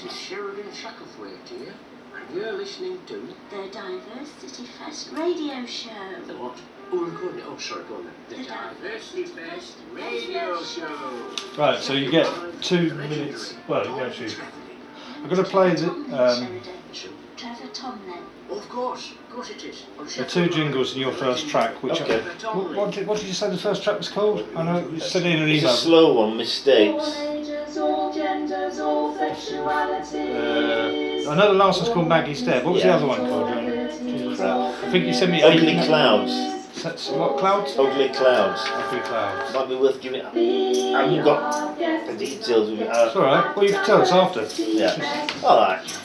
this is Sheridan Shacklethwaite here, and you're listening to the Diversity Fest radio show. The what? Oh, we're recording it. Oh, sorry, go on then. The Diversity Fest radio show. Right, so you get 2 minutes. Well, you actually. I'm going to play the. Trevor Tomlin. Oh, of course it is. The 2 jingles in your first track, which Okay. What did you say the first track was called? I know you said it in an It's email. a slow one, Mistakes. All ages, all genders, all sexualities. I know the last one's called Maggie's Dead. What was the Yeah. other one called? I think you sent me Ugly 8 Clouds. That's what, Clouds? Ugly Clouds. Ugly Clouds. Might be worth giving it. I haven't got the details of it. It's alright. Well, you can tell us after. Yeah. Alright.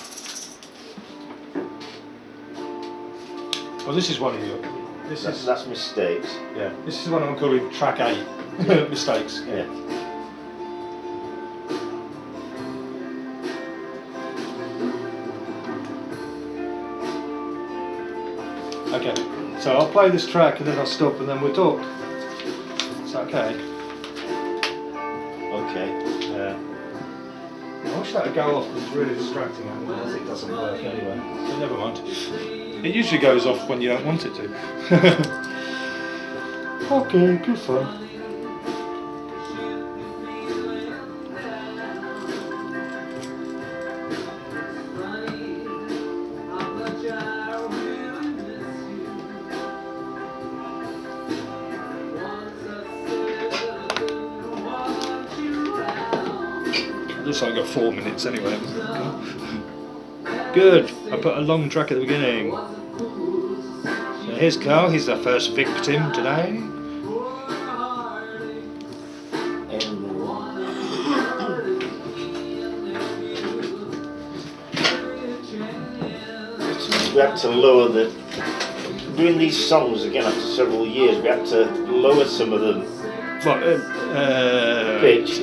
Well, this is one of you. That's Mistakes. Yeah. This is one I'm calling track 8. Mistakes. Yeah. Okay. So I'll play this track and then I'll stop and then we'll talk. It's okay. Okay. Yeah. I wish that would go off, it's really distracting. I think it doesn't work anyway. But never mind. It usually goes off when you don't want it to. Okay, good fun. Looks like I've got 4 minutes anyway. Good. I put a long track at the beginning. So here's Carl. He's our first victim today. We had to lower the. Doing these songs again after several years, we had to lower some of them. What? Pitch.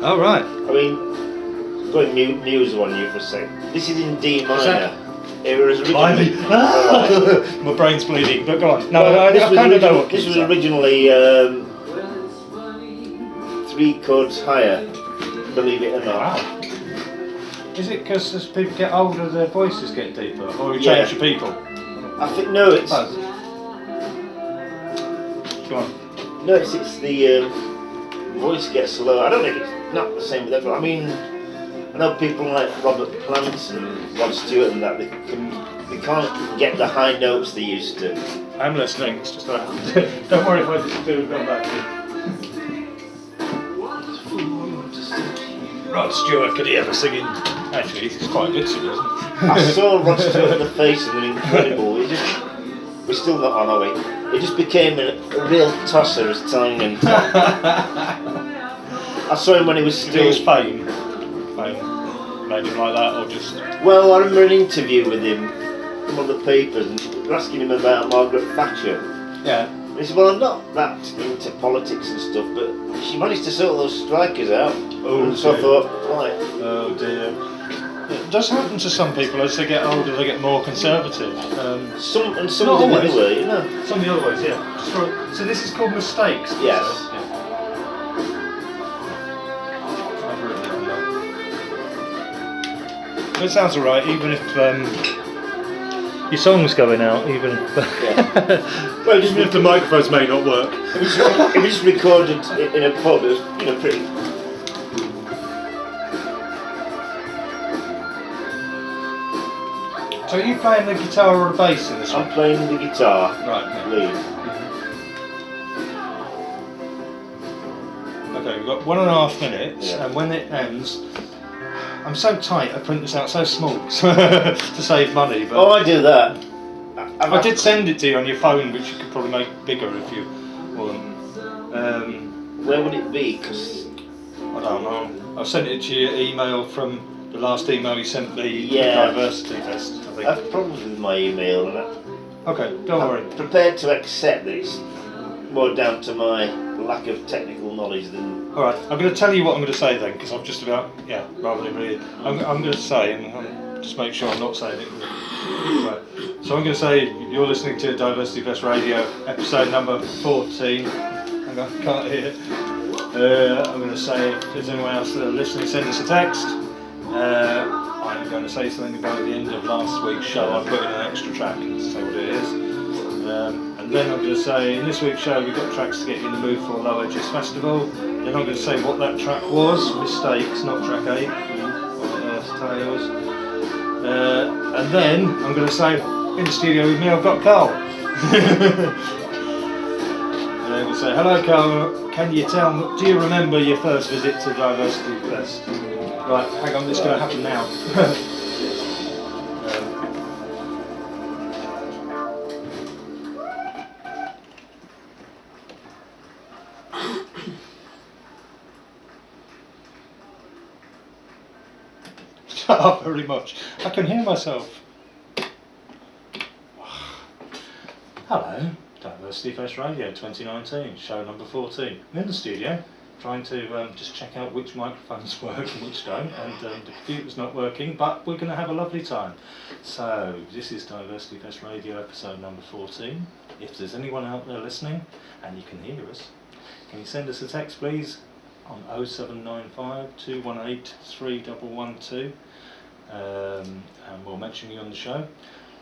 Oh, right. I mean, going news on you for a sec. This is in D minor. It was originally. My brain's bleeding, but go on. No, Well, I kind of know what this was keys are. originally 3 chords higher, believe it or not. Wow. Is it because as people get older, their voices get deeper, or you Yeah. change the people? I think no, it's Both. Go on. no, it's the voice gets lower. I don't think it's not the same with everyone. I mean, I know people like Robert Plant and Rod Stewart and that they can't get the high notes they used to. I'm listening. It's just that. Don't worry if I just do come back to you. Rod Stewart, could he ever sing in? Actually, he's quite a good singer, isn't he? I saw Rod Stewart in the face and they're incredible. We're still not on, are we? It just became a real tosser as time went on. I saw him when he was It still. was fame. Fame made him like that, or just. Well, I remember an interview with him from one of the papers and they were asking him about Margaret Thatcher. Yeah. And he said, well, I'm not that into politics and stuff, but she managed to sort those strikers out. Oh, and so I dear. thought, right. Oh dear. It does happen to some people as they get older, they get more conservative. Some Not of them always. anyway, you know. Some of the other ways, yeah. So this is called Mistakes? did you Yes. say? Yeah. I've written it down. It sounds alright, even if your song's going out, even Yeah. Well, even if the microphones may not work. it was recorded in a pub, it was, you know, pretty. So are you playing the guitar or the bass in this I'm one? playing the guitar Right, yeah. lead. Okay, we've got 1.5 minutes, Yeah. and when it ends, I'm so tight, I print this out so small to save money. But Oh, I do that. I did send it to you on your phone, which you could probably make bigger if you want. Where would it be? Because I don't know. I sent it to your email from the last email you sent me, Yeah. the diversity test, I think. I have problems with my email, and Okay, don't worry. I'm prepared to accept that it's more down to my lack of technical knowledge than. Alright, I'm going to tell you what I'm going to say then, because I've just about, rather than read it. I'm going to say, and just make sure I'm not saying it. Right. So I'm going to say, you're listening to Diversity Fest Radio, episode number 14. Hang on, can't hear it. I'm going to say, if there's anyone else that are listening, send us a text. I'm going to say something about the end of last week's show. I put in an extra track to say what it is. And then I'm going to say, in this week's show, we've got tracks to get you in the mood for Low Edges Festival. Then I'm going to say what that track was, Mistakes, not track 8, by Earth Tales. And then I'm going to say, in the studio with me, I've got Carl. And I'm going to say, hello Carl, do you remember your first visit to Diversity Fest? Right, hang on, this is going to happen now. Shut up very much. I can hear myself. Hello, Diversity Fest Radio 2019, show number 14. I'm in the studio, trying to just check out which microphones work and which don't, and the computer's not working, but we're going to have a lovely time. So, this is Diversity Fest Radio episode number 14. If there's anyone out there listening, and you can hear us, can you send us a text please on 0795 218 3112, and we'll mention you on the show.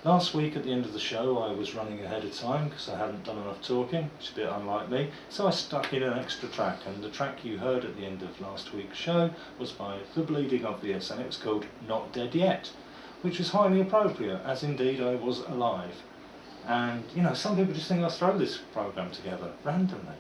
Last week at the end of the show I was running ahead of time because I hadn't done enough talking, which is a bit unlike me, so I stuck in an extra track, and the track you heard at the end of last week's show was by The Bleeding Obvious, and it was called Not Dead Yet, which was highly appropriate, as indeed I was alive. And you know, some people just think I throw this programme together randomly.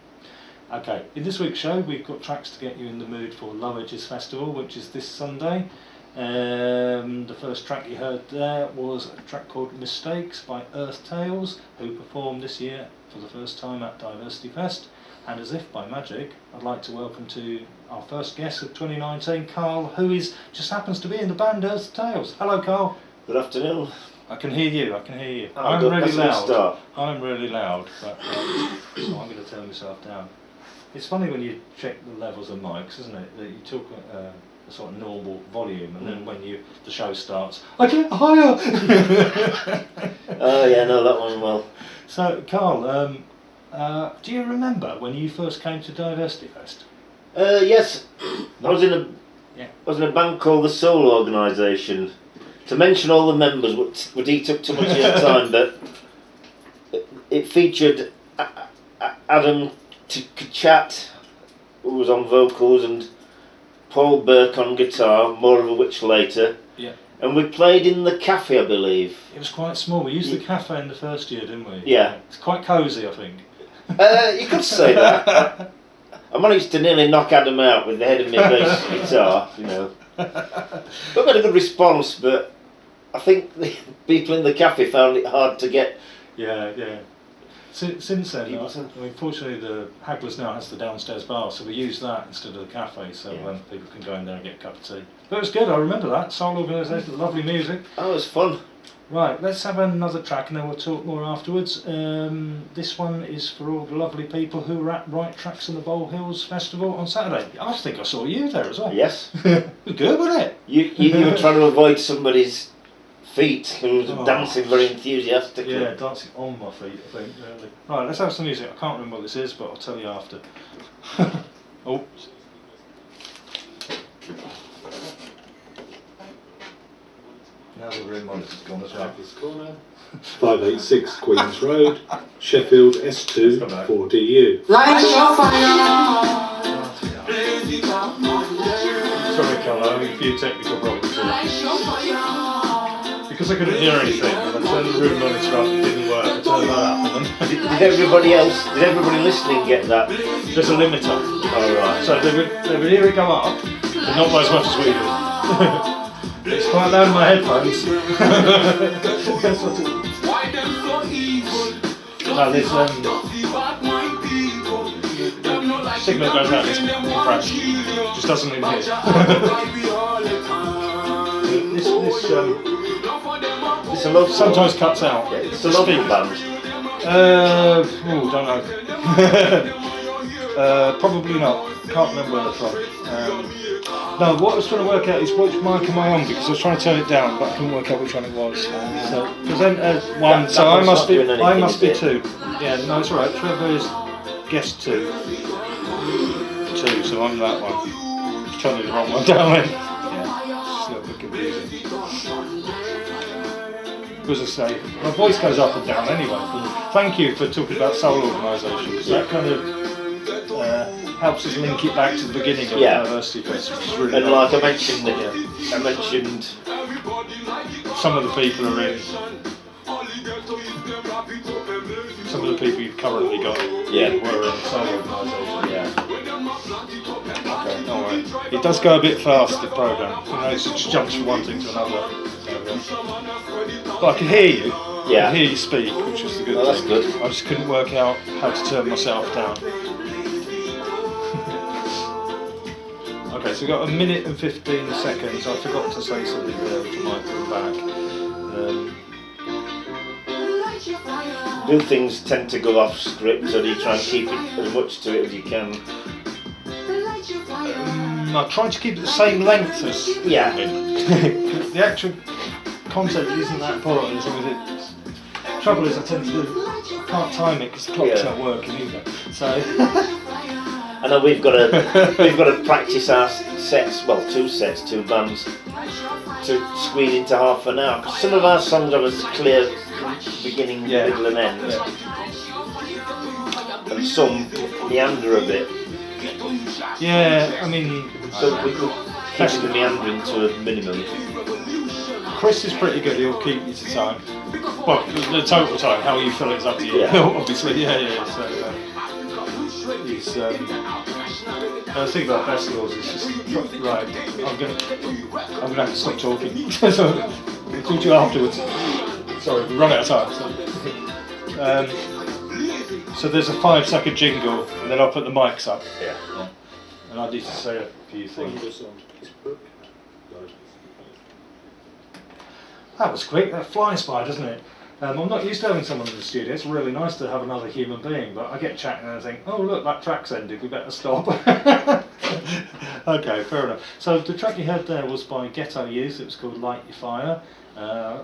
Okay, in this week's show we've got tracks to get you in the mood for Low Edges Festival, which is this Sunday. The first track you heard there was a track called Mistakes by Earth Tales, who performed this year for the first time at Diversity Fest. And as if by magic, I'd like to welcome to our first guest of 2019, Carl, who just happens to be in the band Earth Tales. Hello Carl. Good afternoon. I can hear you, I can hear you. Oh, I'm really loud. Start. I'm really loud, but so I'm going to turn myself down. It's funny when you check the levels of mics, isn't it? That you talk a sort of normal volume, and then when the show starts, I get higher. Oh yeah, no, that one well. So, Carl, do you remember when you first came to Diversity Fest? Yes, I was in a band called the Soul Organisation. To mention all the members would eat up too much of your time, but it featured Adam Kachat, who was on vocals, and Paul Burke on guitar, more of which later. Yeah. And we played in the cafe, I believe. It was quite small. We used the cafe in the first year, didn't we? Yeah. It's quite cosy, I think. You could say that. I managed to nearly knock Adam out with the head of my bass guitar, you know. But we had a good response, but I think the people in the cafe found it hard to get. Yeah, yeah. Since then, fortunately the Hagler's now has the downstairs bar, so we use that instead of the cafe, so people can go in there and get a cup of tea. But it was good, I remember that. Soul Organisation, lovely music. Oh, it was fun. Right, let's have another track and then we'll talk more afterwards. This one is for all the lovely people who were at Right Tracks in the Bowl Hills Festival on Saturday. I think I saw you there as well. Yes. It was good, wasn't it? You were trying to avoid somebody's feet who was dancing very enthusiastically. Yeah, dancing on my feet, I think, really. Right, let's have some music. I can't remember what this is, but I'll tell you after. Oh. Now the room monitor's gone as well. Corner, 586 Queens Road, Sheffield S2 4DU. Light your fire. Sorry, Carl, I'm having a few technical problems here. Because I couldn't hear anything, and I turned the room monitor up, it didn't work. I turned that up, and then Did everybody listening get that? there's a limiter. Oh right. So they would hear it go up, but not by as much as we do. It's quite loud in my headphones. No, there's signal goes out, it's crash. Just doesn't in here. It's a local. Sometimes cuts out. Yeah, it's a local band. Don't know. Probably not. Can't remember where they're from. No, what I was trying to work out is which mic am I on, because I was trying to turn it down, but I couldn't work out which one it was. So present as one, so I must be two. Yeah, no, it's alright. Trevor is guest two, so I'm that one. Just trying to do the wrong one down then. Yeah, just a little as I say, my voice goes up and down anyway. But thank you for talking about soul organisation, because that kind of helps us link it back to the beginning of Diversity Fest, which is really And helpful. like I mentioned Some of the people are in. Some of the people you've currently got were in the soul organisation. Okay, don't worry. It does go a bit fast, the programme. You know, it just jumps from one thing to another. But I can hear you. I can hear you speak, which is the good thing. That's good. I just couldn't work out how to turn myself down. Okay, so we've got 1 minute and 15 seconds. I forgot to say something there, which I might come back. Do things tend to go off script, or do you try and keep it as much to it as you can? I try to keep it the same length as the actual content isn't that important as long as it's. Trouble is, I can't time it because the clock's not working either. So I know we've got to practice our sets. Well, 2 sets, 2 bands, to squeeze into half an hour. Because some of our songs are as clear beginning, middle, and end, and some meander a bit. Yeah, I mean, so we could keep the meandering to a minimum. Chris is pretty good. He'll keep you to time. Well, the total time. How you feel it's up to you. Obviously, So he's. The thing about festivals is just right. I'm gonna have to stop talking. So we'll talk to you afterwards. Sorry, we run out of time. So there's a 5-second jingle, and then I'll put the mics up. Yeah. And I need to say a few things. That was quick. That flies by, doesn't it? I'm not used to having someone in the studio. It's really nice to have another human being, but I get chatting and I think, oh look, that track's ended, we better stop. Okay, fair enough. So the track you heard there was by Ghetto Youth. It was called Light Your Fire.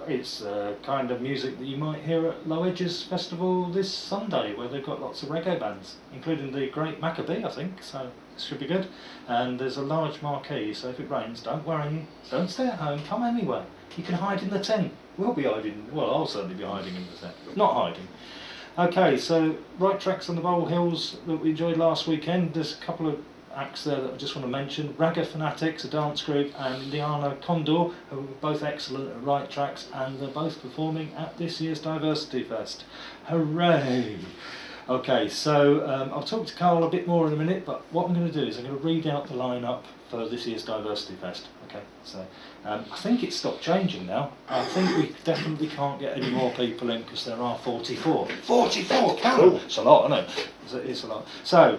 It's kind of music that you might hear at Low Edges Festival this Sunday, where they've got lots of reggae bands, including the Great Maccabee, I think, so it should be good. And there's a large marquee, so if it rains, don't worry, don't stay at home, come anyway. You can hide in the tent. We'll be hiding, well, I'll certainly be hiding in the tent. Not hiding. Okay, so Right Tracks on the Bowl Hills that we enjoyed last weekend. There's a couple of acts there that I just want to mention. Ragga Fanatics, a dance group, and Liana Condor, who are both excellent at Right Tracks, and they're both performing at this year's Diversity Fest. Hooray! Okay, so I'll talk to Carl a bit more in a minute, but what I'm going to do is I'm going to read out the lineup for this year's Diversity Fest. Okay, so I think it's stopped changing now. I think we definitely can't get any more people in because there are 44. 44, Carol! It's a lot, isn't it? It's a lot. So,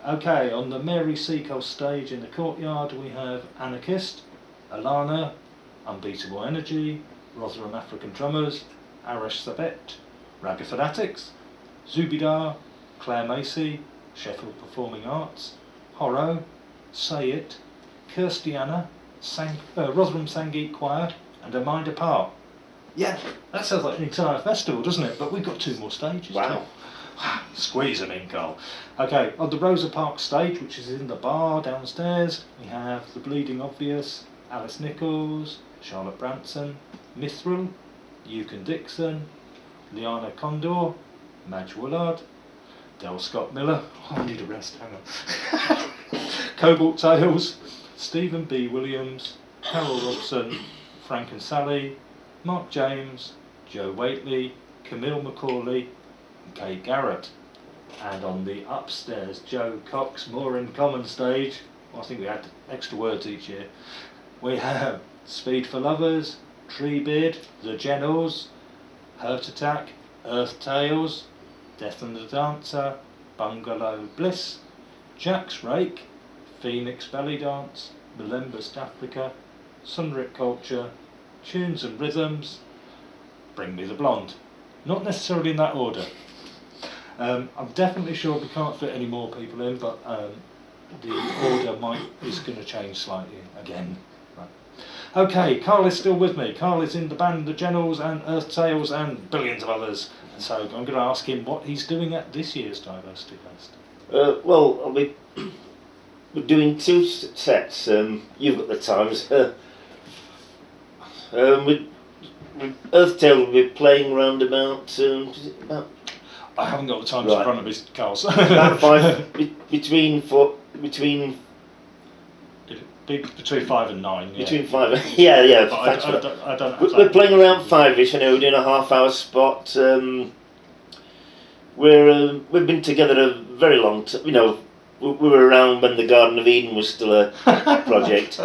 okay, on the Mary Seacoast stage in the courtyard we have Anarchist, Alana, Unbeatable Energy, Rotherham African Drummers, Arash Sabet, Ragga Fanatics, Zubidar, Claire Macy, Sheffield Performing Arts, Horo, Say It, Kirstiana, Rotherham Sangeet Choir, and A Mind Apart. Yeah, that sounds like an entire festival, doesn't it? But we've got 2 more stages. Wow. Squeeze them in, Carl. Okay, on the Rosa Park stage, which is in the bar downstairs, we have The Bleeding Obvious, Alice Nichols, Charlotte Branson, Mithril, Yukon Dixon, Liana Condor, Madge Woolard, Del Scott Miller, oh, I need a rest, hang on, Cobalt Tales, Stephen B. Williams, Carol Robson, Frank and Sally, Mark James, Joe Waitley, Camille McCauley, and Kate Garrett. And on the upstairs Joe Cox More in Common stage, well, I think we add extra words each year, we have Speed for Lovers, Treebeard, The Generals, Hurt Attack, Earth Tales, Death and the Dancer, Bungalow Bliss, Jack's Rake, Phoenix Belly Dance, Melembust Africa, Sunrip Culture, Tunes and Rhythms, Bring Me the Blonde. Not necessarily in that order. I'm definitely sure we can't fit any more people in, but the order is going to change slightly again. Right. Okay, Carl is still with me. Carl is in the band The Generals and Earth Tales and billions of others. And so I'm going to ask him what he's doing at this year's Diversity Fest. Well, we're doing 2 sets. You've got the times. Earthtail will be playing round about. Is it about I haven't got the times in Right. front of me, Carl. about five between between 5 and 9. Yeah. between 5? Yeah. But Thanks I for that. don't, I don't have We're that. playing around 5ish. I know we're doing a half-hour spot. We've been together a very long time. You know, we were around when the Garden of Eden was still a project.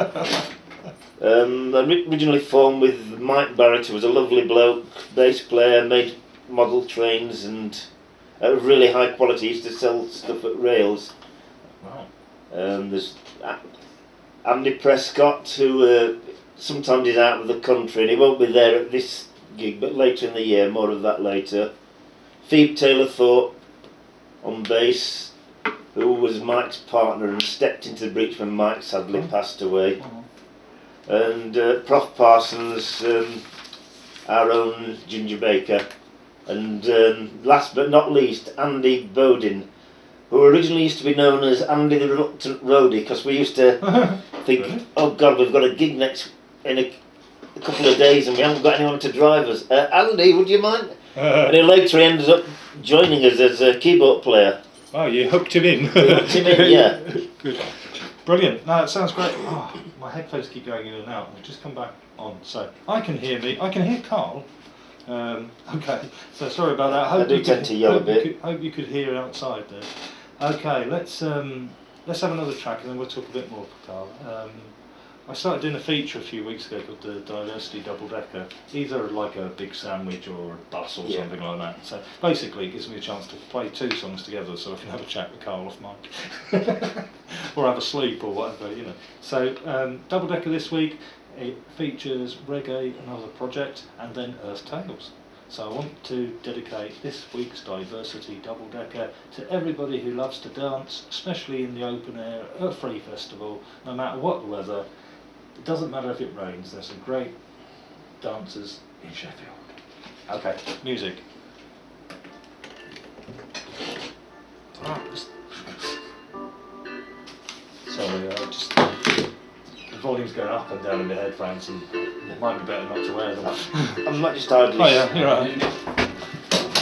Originally formed with Mike Barrett, who was a lovely bloke, bass player, made model trains and really high quality. He used to sell stuff at Rails. Wow. There's Andy Prescott, who sometimes is out of the country and he won't be there at this gig, but later in the year, more of that later. Phoebe Taylor-Thorpe on bass, who was Mike's partner and stepped into the breach when Mike sadly passed away. And Prof Parsons, our own Ginger Baker. And last but not least, Andy Bodin, who originally used to be known as Andy the Reluctant Roadie, because we used to think, Really? oh God, we've got a gig in a couple of days and we haven't got anyone to drive us. Andy, would you mind? And then later he ended up joining us as a keyboard player. Oh, you hooked him in. We hooked him in, yeah. Good. Brilliant. No, it sounds great. Oh, my headphones keep going in and out. They've just come back on. So I can hear me. I can hear Carl. Okay. So sorry about that. I do tend to yell a bit. Hope you could hear outside there. Okay. Let's have another track and then we'll talk a bit more, Carl. I started doing a feature a few weeks ago called the Diversity Double Decker. Either like a big sandwich or a bus or something like that. So basically, it gives me a chance to play 2 songs together, so I can have a chat with Carl off mic, or have a sleep or whatever, you know. So Double Decker this week. It features reggae, another project, and then Earth Tales. So I want to dedicate this week's Diversity Double Decker to everybody who loves to dance, especially in the open air at a free festival, no matter what the weather. It doesn't matter if it rains, there's some great dancers in Sheffield. Okay, music. Sorry, just the volume's going up and down in the headphones and it might be better not to wear them. I'm not just idly. Oh yeah, you're right.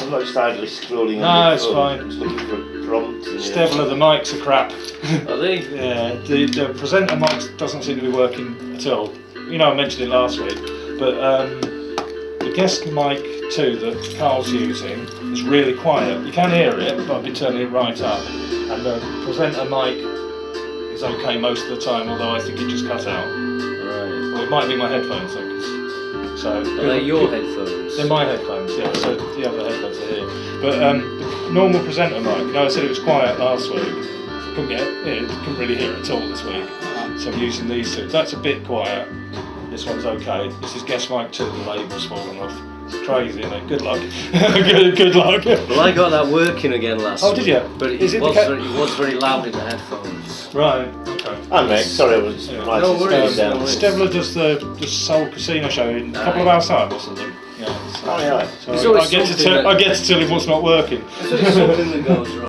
I'm not just idly scrolling. No, on it's phone. fine. I'm just looking for a prompt. Stebler, the mics are crap. Are they? Yeah, the presenter mic doesn't seem to be working at all. You know, I mentioned it last week, but the guest mic too that Carl's using is really quiet. You can hear it, but I've been turning it right up. And the presenter mic is okay most of the time, although I think it just cut out. Right. Well, it might be my headphones, so. Are they your headphones? They're my headphones, yeah, so the other headphones are here. But the normal presenter mic, you know, I said it was quiet last week. Couldn't really hear it at all this week. So I'm using these two. That's a bit quiet. This one's okay. This is guest mic 2, the label's fallen off. It's crazy, isn't it? Good luck. good luck. Well, I got that working again last week. Oh, did you? But Is it it was very loud in the headphones. Right, okay. Hi mate, sorry I was Yeah. right No to worries, stand no down. worries. Stebler does the Soul Casino show in a couple of hours time or something. Yeah. Oh yeah. So There's I always get to something tell that- I get to tell him what's not working. There's always something that goes wrong.